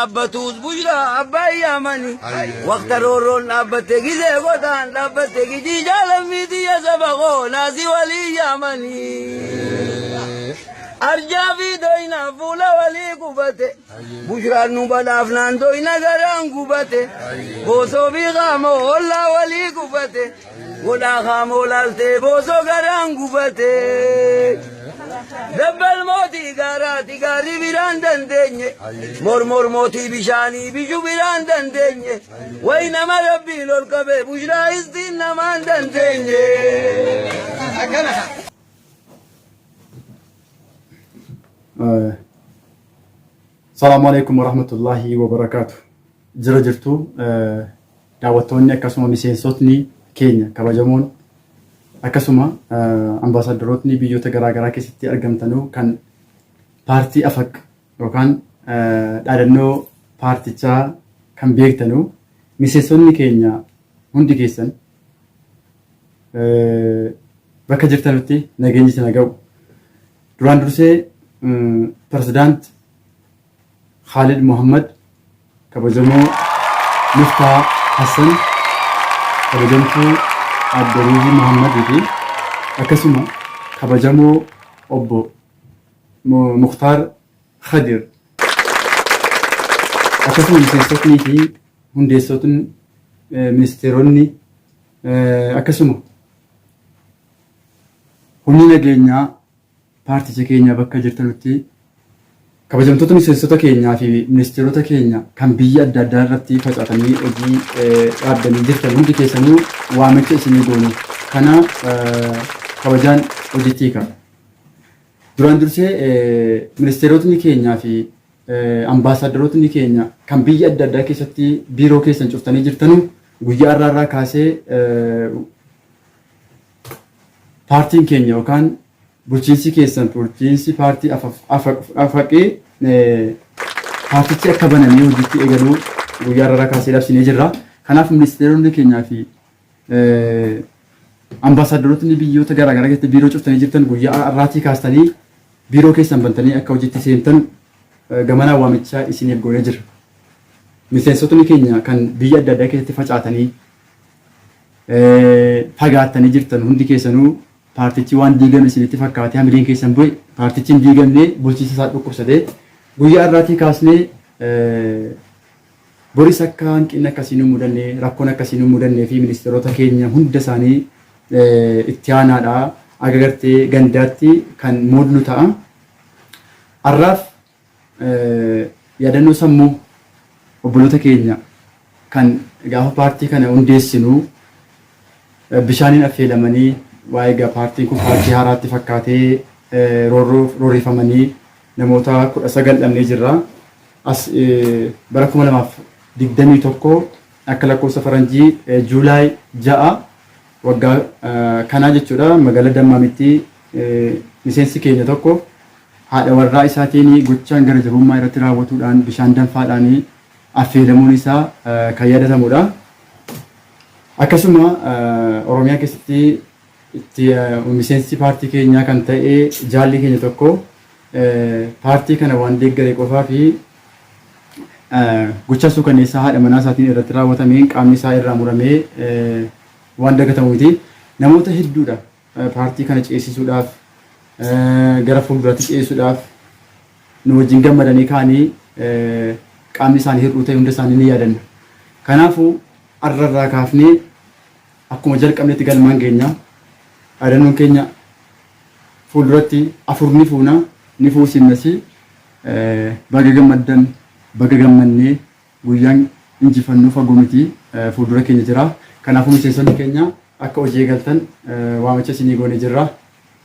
أبتوز بجرا أباي يامني وقت رورون أبتكي زي غدان أبتكي جي جالم ميدي يا سبقو ناسي ولي يامني أرجع في دوينا فولا ولي قبته بجرا نوبلا فلان دوينا غران قبته بوسو بي غامو ولا ولي قبته ولا غامو لالتي بوسو غران قبته دبل موتي غاراتي غاري بيران دندنye مور مور موتي بيشاني بيجو بيران دندنye وينما ربي للقبه بجرا إزدين نمان دندنye السلام عليكم ورحمة الله وبركاته. جرجرتو دعوتوني أكسوما مسيسوتني كينيا كباجمون أكسوما أمباسادروتني بيجو تجرا كيستي أرجمتنو كان بارتي أفك وكان دارنو بارتي تا كان بيكتنو مسيسوني كينيا هندي كيسن بكجرتنوتي نجني سنجاو duraan dursee pirezidaant Khalid Mohammed kabajamoo Muftaa Hassan kabajamtuu Adde Ruuzi Mohammed fi akkasuma kabajamoo obbo Mukhtaar Khadir akkasuma miseensotnii fi hundeessotni ministeeronni akkasuma humni nageenyaa paartii keenya bakka jirtanutti kabajamtoota miseensota keenyaa fi ministeerota keenya kan biyya adda addaa irratti facaatanii hojii dhaabanii jirtan hundi keessanuu waamicha isinii goonu kana kabajaan hojiitti qaba. Duraan dursee ministeerotni keenyaa fi ambaasaadarootni keenya kan biyya adda addaa keessatti biiroo keessan cuftanii jirtanu guyyaa irraa kaasee paartiin keenya yookaan bulchiinsi keessan bulchiinsi paartii afaqee paartichi akka banamee hojiitti eegaluu guyyaa irraa kaasee labsinee jirra. Kanaaf ministeeronni keenyaa fi ambaasaadarootni biyyoota garaagaraa keessatti biiroo cuftanii jirtan guyyaa irraatii kaastanii biiroo keessan bantanii akka hojiitti seentan gamanaa waamichaa isiniif goonee jira. Miseensotni keenya kan biyya adda addaa keessatti facaatanii fagaattanii jirtan hundi keessanuu paartichi waan diigame isinitti fakkaatee hamileen keessan bu'e paartichi hin diigamne bulchiinsa isaa dhukkubsatee guyyaa irraatii kaasnee boris akka hanqinni akkasii nu mudannee rakkoon akkasii nu mudannee fi ministeerota keenya hunda isaanii itti aanaadhaa agagartee gandaatti kan moodnu ta'a. Har'aaf yaadannoo sammuu obboloota keenya kan gaafa paartii kana hundeessinu bishaaniin affeelamanii waa'ee paartiin kun paartii haaraatti fakkaatee roorrifamanii namoota 19 dhabnee jirra. As bara 2021 akka lakkoofsa faranjii Juulaay 6 waggaa kanaa jechuudha magaalaa Dammaamitti miseensi keenya tokko haadha warraa isaatiin gochaan gara jabummaa irratti raawwatuudhaan bishaan danfaadhaan affeelamuun isaa kan yaadatamudha. Akkasuma Oromiyaa keessatti itti miseensi paartii keenyaa kan ta'e jaalli keenya tokko paartii kana waan deeggaree qofaa fi gocha suukanneessaa haadha manaa isaatiin irratti raawwatameen qaamni isaa irraa muramee waan dagatamu miti. Namoota hedduudha paartii kana ceesisuudhaaf gara fuulduraatti ceesisuudhaaf nu wajjin gammadanii kaanii qaamni isaanii hir'uu ta'e hunda isaanii ni yaadanna. Kanaafuu har'arraa kaafnee akkuma jalqabnetti galmaan keenya adannoon keenya fuulduratti afur ni fuuna ni fuusimnasi baga gammaddan baga gammannee guyyaan injifannoo fagoo miti fuuldura keenya jira. Kanaafuu miseensonni keenya akka hojii eegaltan waamicha isinii goonee jirra.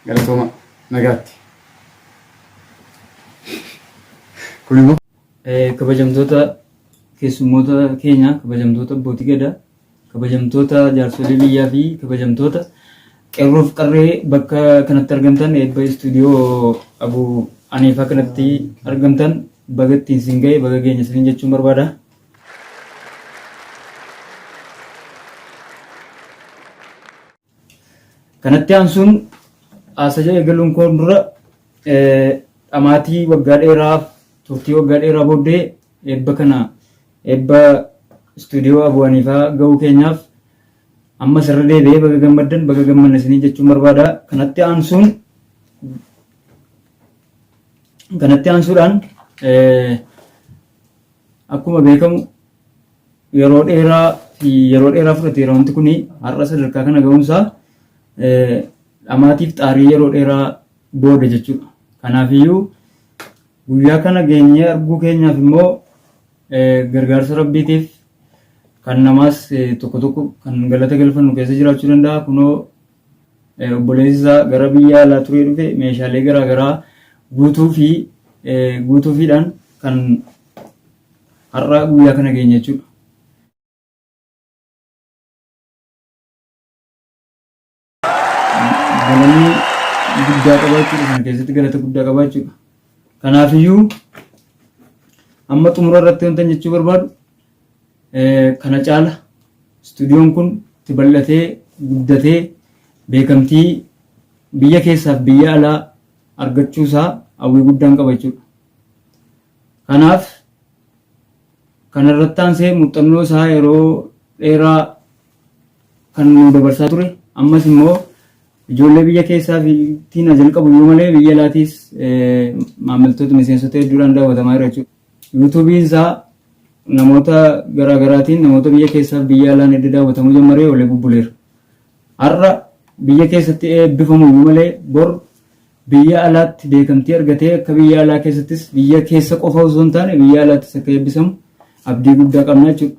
Galatooma nagaatti. Kun immoo kabajamtoota keessummoota keenya kabajamtoota abbootii gadaa kabajamtoota jaarsolii biyyaa fi kabajamtoota qeerroof qarree bakka kanatti argamtan eebba istuudiyoo Abu Haniifaa kanatti argamtan baga ittiin siin ga'e baga geenya isin jechuun barbaada. Kanatti aansuun haasaja eegaluun koon dura dhamaatii waggaa dheeraaf turtii waggaa dheeraa booddee eebba kana eebba istuudiyoo Abuu Haniifaa ga'uu keenyaaf ammas irra deebi'ee baga gammaddan baga gammanne isinii jechuun barbaada. Kanatti aansuudhaan akkuma beekamu yeroo dheeraa fudhateera wanti kun har'a sadarkaa kana ga'umsaa dhamaatiif xaarii yeroo dheeraa booda jechuudha. Kanaafiyyuu guyyaa kana geenyee arguu keenyaaf immoo gargaarsa rabbiitiif kan namaas tokko tokko kan galata galfannu keessa jiraachuu danda'a. Kunoo obboleessi isaa gara biyya alaa turee dhufe meeshaalee garaagaraa guutuufiidhaan kan har'a guyyaa kana geenye jechuudha. Galanni guddaa qabaachuudha kana keessatti galata guddaa qabaachuudha. Kanaafiyyuu amma xumura irratti wanta jechuu barbaadu kana caala istuudiyoon kun itti bal'atee guddatee beekamtii biyya keessaaf biyya alaa argachuusaa hawwii guddaan qaba jechuudha. Kanaaf kanarratti aansee muuxannoo isaa yeroo dheeraa kan nu dabarsaa ture ammas immoo ijoollee biyya keessaa fi tiin jalqabu yoo malee biyya alaatiis maamiltoota miseensota hedduudhaan daawwatamaa jira jechuudha. Yuutuubiin isaa namoota garaagaraatiin namoota biyya keessaa fi biyya alaan heddu daawwatamuu jalqabee olee bubbuleera. Har'a biyya keessatti eebbifamu yoo malee bor biyya alaatti beekamtii argatee akka biyya alaa keessattis biyya keessa qofa osoo hin taane biyya alaattis akka eebbisamu abdii guddaa qabna jechuudha.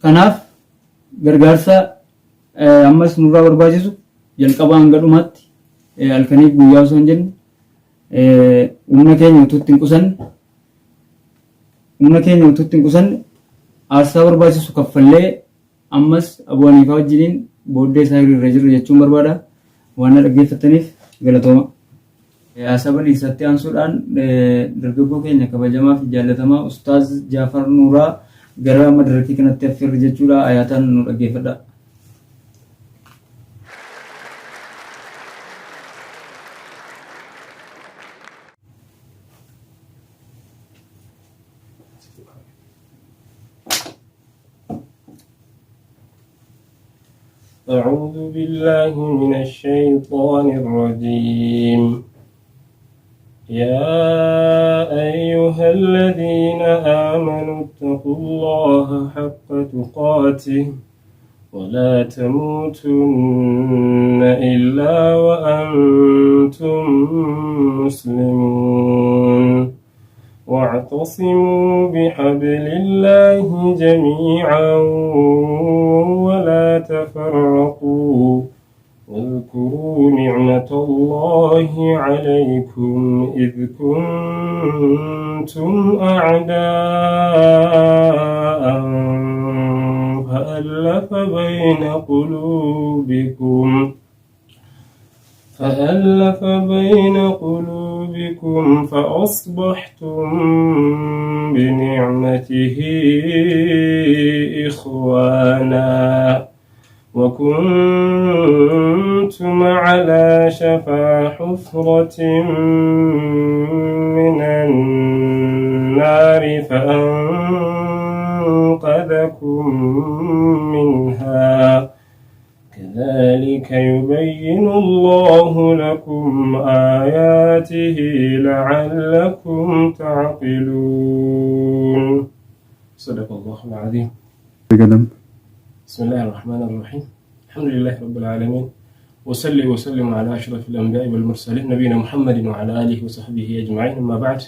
Kanaaf gargaarsa ammas nurraa barbaachisu jalqabaa hanga dhumaatti halkaniif guyyaa osoo hin jenne humna keenya utuutti hin qusanne aarsaa barbaachisu kaffallee ammas Abuu Haniifaa wajjiniin booddee isaa hiriirra jirra jechuun barbaada. Waan dhaggeeffataniif galatooma. Haasaba dhiisatti aansuudhaan dargaggoo keenya kabajamaa fi jaallatamaa Ustaaz Jaafar Nuuraa gara madarakii kanatti affeerra jechuudha. Ayaataan nu dhaggeeffadha. أعوذ بالله من الشيطان الرجيم. يا أيها الذين آمنوا اتقوا الله حق تقاته ولا تموتن إلا وأنتم مسلمون واعتصموا بحبل الله جميعا ولا تفرقوا واذكروا نعمة الله عليكم إذ كنتم أعداء فألف بين قلوبكم فأصبحتم بنعمته إخوانا وكنتم على شفا حفرة من النار فأنقذكم منها كذلك يبين الله لكم آياته لعلكم تعقلون. صدق الله العظيم. بسم الله الرحمن الرحيم. الحمد لله رب العالمين وصلي وسلم على أشرف الأنبياء والمرسلين نبينا محمد وعلى آله وصحبه أجمعين. أما بعد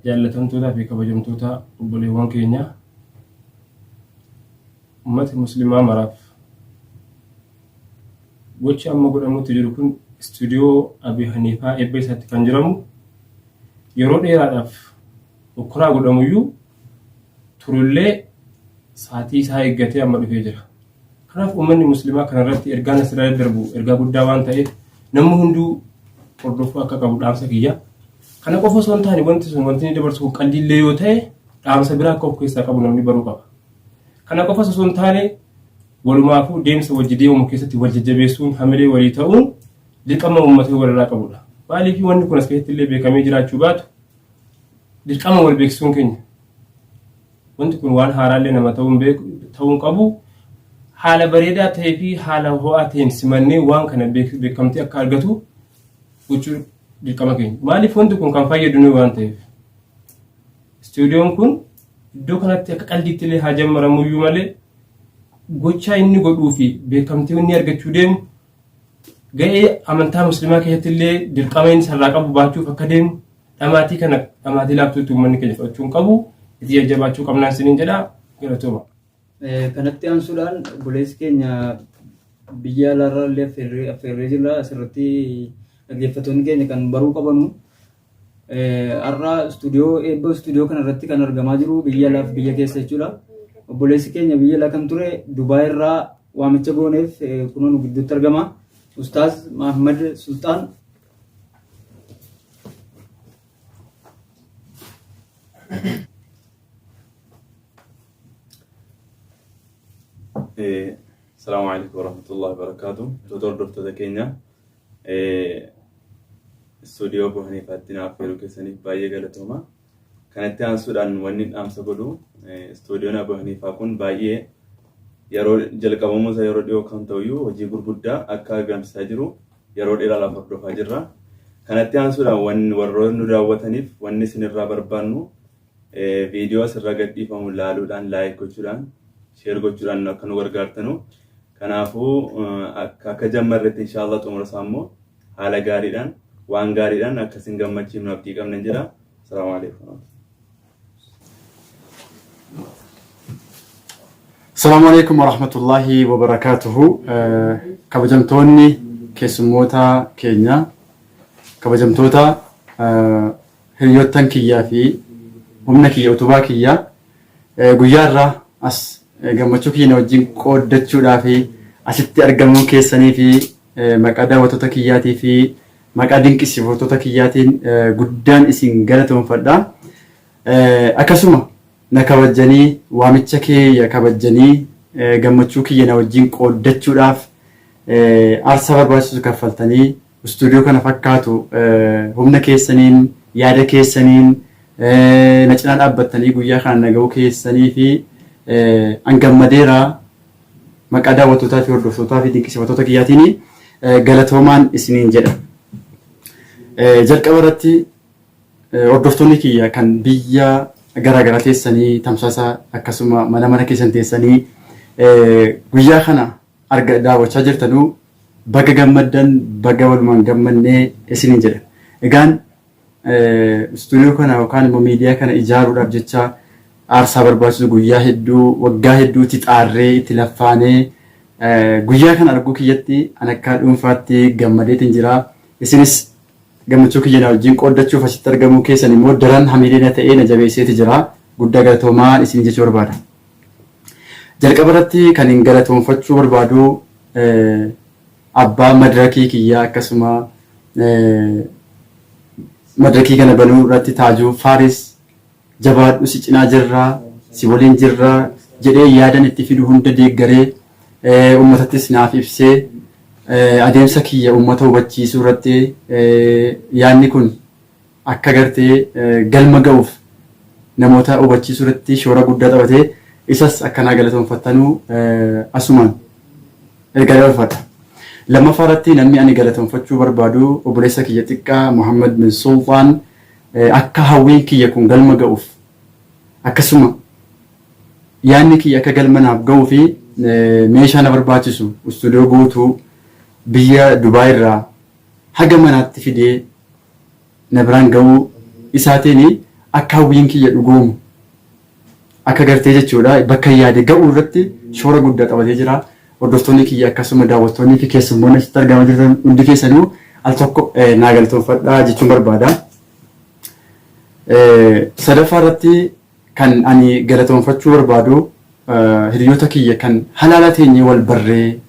جالتمتوتا في كبجمتوتا وبليوان كينيا أمة المسلمة مراف وش أما قد أمو تجركم استوديو أبي حنيفة إبس هتكنجرمو يرود إيرادف وكرا قد أمو يو ترولي saatii isaa eeggatee amma dhufee jira. Kanaaf uummanni musliimaa kanarratti ergaan asirraa darbu ergaa guddaa waan ta'eef namni hunduu hordofuu akka qabu dhaamsa kiyya. Kana qofa osoo hin taane wanti inni dabarsu qal'illee yoo ta'e dhaamsa biraa akka of keessaa qabu namni baruu qaba. Kana qofa osoo hin taane walumaafuu deemsa wajji deemamu keessatti wal jajjabeessuun hamilee walii ta'uun liqama uummatee walirraa qabudha. maaliif wanni kun as keessatti illee beekamee jiraachuu baatu dirqama wal beeksisuun keenya wanti kun waan haaraallee nama ta'uun qabu haala bareedaa ta'ee fi haala ho'aa ta'een simannee waan kana beekamtii akka argatu gochuu dirqama keenya. Maaliif wanti kun kan fayyadu nu waan ta'eef istuudiyoon kun iddoo kanatti akka qaldiitti illee haa jammaramuyyuu malee gochaa inni godhuu fi beekamtii inni argachuu deemu ga'ee amantaa musliimaa keessatti illee dirqama inni sarraa qabu baachuuf akka deemu dhamaatii kana dhamaatii laaftuutti uummanni keenya fudhachuun qabu itti jajjabaachuu qabnaan isiniin jedha galatooma. Kanatti aansuudhaan obboleessi keenya biyya alaarraa illee affeerree jirra asirratti dhaggeeffattoonni keenya kan baruu qabanu har'a eebba istuudiyoo kanarratti kan argamaa jiru biyya alaaf biyya keessa jechuudha. Obboleessi keenya biyya alaa kan ture Dubaay irraa waamicha gooneef kunoo nu gidduutti argama. Ustaaz Mahammad Sultaan. Assalamu alaikum warahmatullahi wabarakatuh. Hordoftoota keenya istuudiyoo Abuu Haniifaatti naaf affeeruu keessaniif baay'ee galatooma. Kanatti aansuudhaan wanni dhaamsa godhu istuudiyoon Abuu Haniifaa kun baay'ee yeroo jalqabamuusa yeroo dhiyoo kan ta'uyyuu hojii gurguddaa akka argamsiisaa jiru yeroo dheeraa hordofaa jirra. Kanatti aansuudhaan warroonni nu daawwataniif wanni isinirraa barbaannu viidiyoo asirra gadhiifamu ilaaluudhaan laayik gochuudhaan sheer gochuudhaan akka nu gargaartanu. Kanaafuu akka jammarretti inshaallah xumurasaa immoo haala gaariidhaan waan gaariidhaan akkasiin gammachiifnu abdii qabna jira. Assalaamu alaikum. Assalamu alaikum warahmatullahi wabarakatuhu. Kabajamtoonni keessummoota keenya kabajamtoota hiriyoottan kiyyaa fi humna kiyya utubaa kiyyaa guyyaa irraa as gammachuu kiyya wajjin qooddachuudhaa fi asitti argamuu keessanii fi maqaa daawwattoota kiyyaatii fi maqaa dinqisiifattoota kiyyaatiin guddaan isin galatoomfadha. Akkasuma na kabajanii waamicha kiyya kabajanii gammachuu kiyya na wajjin qooddachuudhaaf aarsaa barbaachisu kaffaltanii istuudiyoo kana fakkaatu humna keessaniin yaada keessaniin na cinaa dhaabbattanii guyyaa kana nagahuu keessanii fi angammadeera maqaa daawwattootaa fi hordoftootaa fi dinqisiifattoota kiyyaatiin galatoomaan isiniin jedha. Jalqaba irratti hordoftoonni kiyya kan biyya garaagaraa teessanii tamsaasa akkasuma mana keessan teessanii guyyaa kana daawwachaa jirtanuu baga gammaddan baga walumaan gammannee isiniin jedha. Egaan istuudiyoo kana yookaan immoo miidiyaa kana ijaaruudhaaf jecha aarsaa barbaachisu guyyaa hedduu waggaa hedduutti xaarree itti laffaanee guyyaa kana arguu kiyyatti an akka dhuunfaatti gammadeetiin jira. Isinis gammachuu kiyya na wajjin qooddachuuf asitti argamuu keessan immoo daran hamileena ta'ee na jabeesseeti jira. Guddaa galatoomaa isin jechuu barbaada. Jalqaba irratti kan hin galatoomfachuu barbaadu abbaa madirakii kiyyaa akkasuma madirakii kana banuu irratti taajuu Faaris jabaadhu si cinaa jirraa si waliin jirraa jedhee yaadan itti fidu hunda deeggaree uummatattis naaf ibsee adeemsa kiyya uummata hubachiisuu irratti yaadni kun akka gartee galma ga'uuf namoota hubachiisuu irratti shoora guddaa taphatee isas akkanaa galatoonfattanuu asumaan ergaa dabarfadha. Lammaffaa irratti namni ani galatoonfachuu barbaadu obboleessa kiyya xiqqaa Muhammad bin Sultaan akka hawwiin kiyya kun galma ga'uuf akkasuma yaadni kiyya akka galma naaf ga'uu fi meeshaa na barbaachisu istuudiyoo guutuu biyya Dubaay irraa haga manaatti fidee na biraan ga'uu isaatiin akka hawwiin kiyya dhugoomu akka gartee jechuudha bakka yaade ga'uu irratti shoora guddaa taphatee jira. Hordoftoonni kiyya akkasuma daawwattoonni fi keessummoonni asitti argamaa jiran hundi keessanuu al tokko naa galatoonfadhaa jechuun barbaada. Sadaffaa irratti kan ani galatoonfachuu barbaadu hiriyoota kiyya kan halaala teenyee wal barree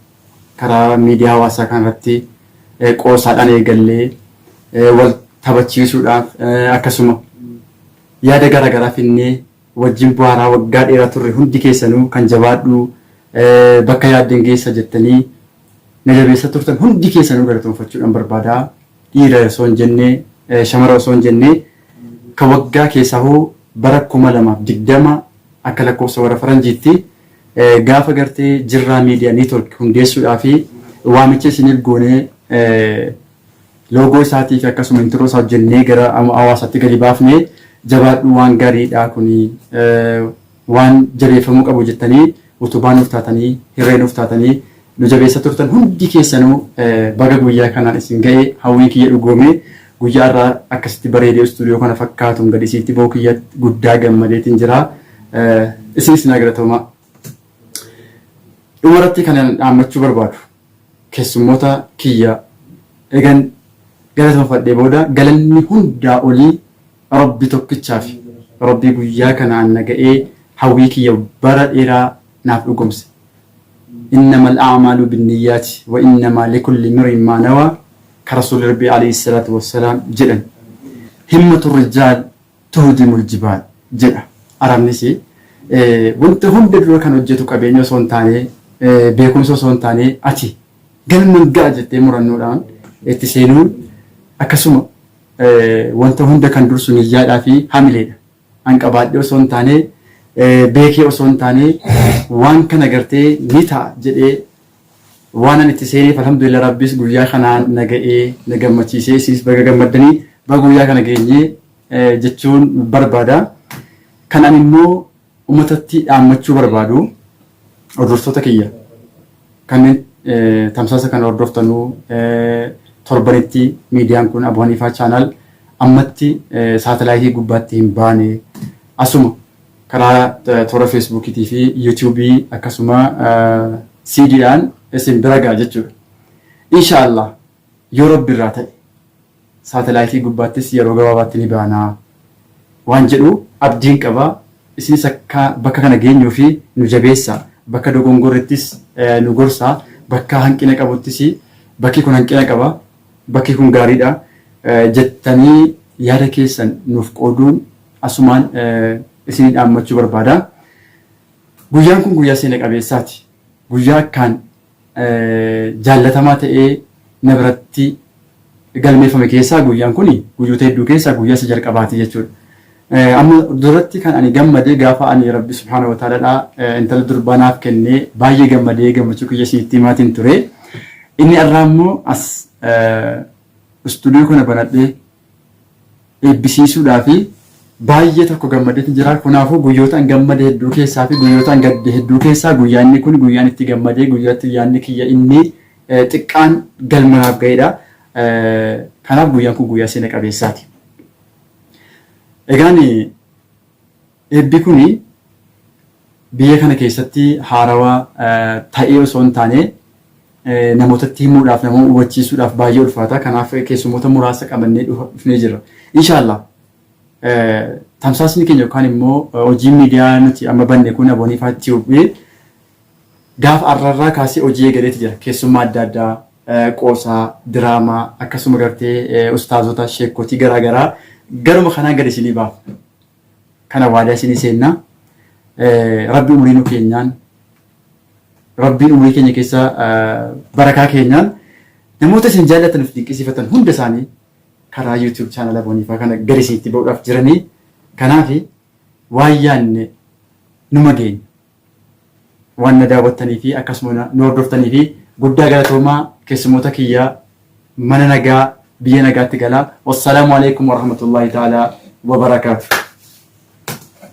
karaa miidiyaa hawaasaa kanarratti qoosaadhaan eegallee wal taphachiisuudhaaf akkasuma yaada garaagaraa finnee wajjin bu'aaraa waggaa dheeraa turre hundi keessanuu kan jabaadhu bakka yaaddeen geessa jettanii na jabeessa turtan hundi keessanuu galatoonfachuudhaan barbaada. dhiira osoo hin jennee shamara osoo hin jennee ka waggaa keessaa hoo bara 2020 akka lakkoofsa warra faranjiitti gaafa gartee jirraa miidiyaa neetwork hundeessuudhaa fi waamicha isiniif goonee loogoo isaatii fi akkasuma intiroo isaa hojjennee gara hawaasaatti gadi baafnee jabaadhu waan gaariidhaa kuni waan jabeeffamuu qabu jettanii utubaan nuuf taatanii hirree nuuf taatanii nu jabeessa turtan hundi keessanuu baga guyyaa kanaan isin ga'e hawwii kiyya dhugoomee guyyaa irraa akkasitti bareedee istuudiyoo kana fakkaatuun gadi isiitti boo kiyya guddaa gammadeetiin jira isinis na galatoomaa. Dhumarratti kanan dhaammachuu barbaadu keessummoota kiyya egan galateeffadhee booda galanni hundaa olii rabbi tokkichaaf rabbii guyyaa kanaan na ga'ee hawwii kiyya bara dheeraa naaf dhugomse. إنما الأعمال بالنيات وإنما لكل امرئ ما نوى كرسول ربي عليه الصلاة والسلام جدا همة الرجال تهدم الجبال جدا أرامنسي وانت هم بدروا كانوا جتوا كبينيو سونتاني بيكون سونتاني أتي قال من قاعدة مرنوران اتسينون أكسوما وانت هم ده كان درسوا نجال في حاملين أنك أبادو سونتاني beekee osoo hin taane waan kana gartee ni ta'a jedhee waan ani itti seeneef alhamdulillah rabbis guyyaa kanaan na ga'ee na gammachiisee isinis baga gammaddanii baga guyyaa kana geenyee jechuun barbaada. Kanaan immoo uummatatti dhaammachuu barbaadu hordoftoota kiyya kanneen tamsaasa kana hordoftanuu torbanitti miidiyaan kun Abuu Haniifaa chaanaal ammatti saatalaayitii gubbaatti hin baane asuma karaa toora feesbuukiitii fi yuutuubii akkasuma CD'aan isin bira ga'a jechuudha. Inshaallah yoo rabbi irraa ta'e saatalaayitii gubbaattis yeroo gabaabaatti ni baanaa waan jedhu abdiin qaba. Isinis akka bakka kana geenyuu fi nu jabeessaa bakka dogongorrittis nu gorsaa bakka hanqina qabuttis bakki kun hanqina qaba bakki kun gaariidha jettanii yaada keessan nuuf qooduun asumaan isin dhaammachuu barbaada. Guyyaan kun guyyaa seena qabeessaati. Guyyaa akkaan jaallatamaa ta'ee na biratti galmeeffame keessaa guyyaan kun guyyoota hedduu keessaa guyyaa isa jalqabaati jechuudha. Amma duratti kan ani gammadee gaafa ani rabbi subhaanahu wa ta'aladhaa intala durbaanaaf kennee baay'ee gammadee gammachuu kiyya siitti maatiin ture. Inni irraa immoo as istuudiyoo kana banadhee eebbisiisuudhaa fi baay'ee tokko gammadeetu jira. Kanaafuu guyyoota an gammade hedduu keessaa fi guyyoota an gadde hedduu keessaa guyyaanni kun guyyaan itti gammadee guyyaatti yaanni kiyya inni xiqqaan galmanaaf ga'edha. Kanaaf guyyaan kun guyyaa seena qabeessaati. Egaan eebbi kun biyya kana keessatti haarawaa ta'ee osoo hin taane namootatti himuudhaaf namoota hubachiisuudhaaf baay'ee ulfaata. Kanaaf keessummoota muraasa qabannee dhufnee jirra. Inshaallah tamsaasni keenya yookaan immoo hojii miidiyaa nuti amma banne kun Abuu Haniifaa Tiyuubii gaafa arrarraa kaasee hojii eegaleeti jira. Keessummaa adda addaa qoosaa, diraamaa akkasuma gartee ustaazota sheekotii garaagaraa garuma kanaan gad isinii baaf. Kana waadaa isinii seennaa. Rabbi umurii nu keenyaan rabbiin umurii keenya keessa barakaa keenyaan namoota isin jaallatan fi dinqisiifatan hunda isaanii karaa YouTube channel Abuu Haniifaa kana gad isinitti ba'uudhaaf jiranii. Kanaaf waan yaanne numa geenya. Waan na daawwattanii fi akkasuma nu hordoftanii fi guddaa galatoomaa keessummoota kiyyaa mana nagaa biyya nagaatti galaa. Wassalaamu alaikum warahmatullahi ta'ala wa barakaatuh.